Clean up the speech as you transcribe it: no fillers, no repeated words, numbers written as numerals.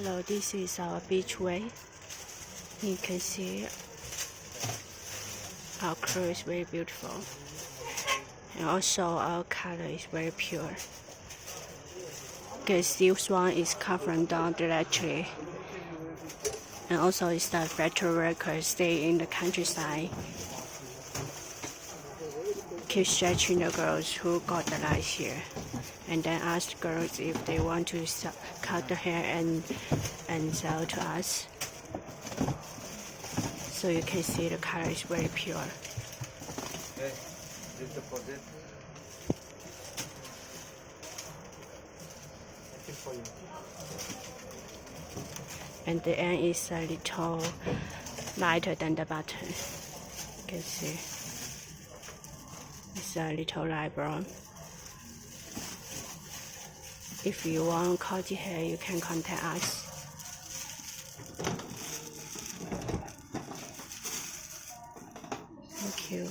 Hello, this is our beach way. You can see our color is very beautiful, and also our color is very pure. Because this one is cut from down directly, and also it's that factory workers stay in the countryside, keep stretching the girls who got the light here, and then ask girls if they want to cut the hair and sell to us. So you can see the color is very pure. Hey, this deposit. For you. And the end is a little lighter than the bottom. You can see it's a little light brown. If you want curly hair, you can contact us. Thank you.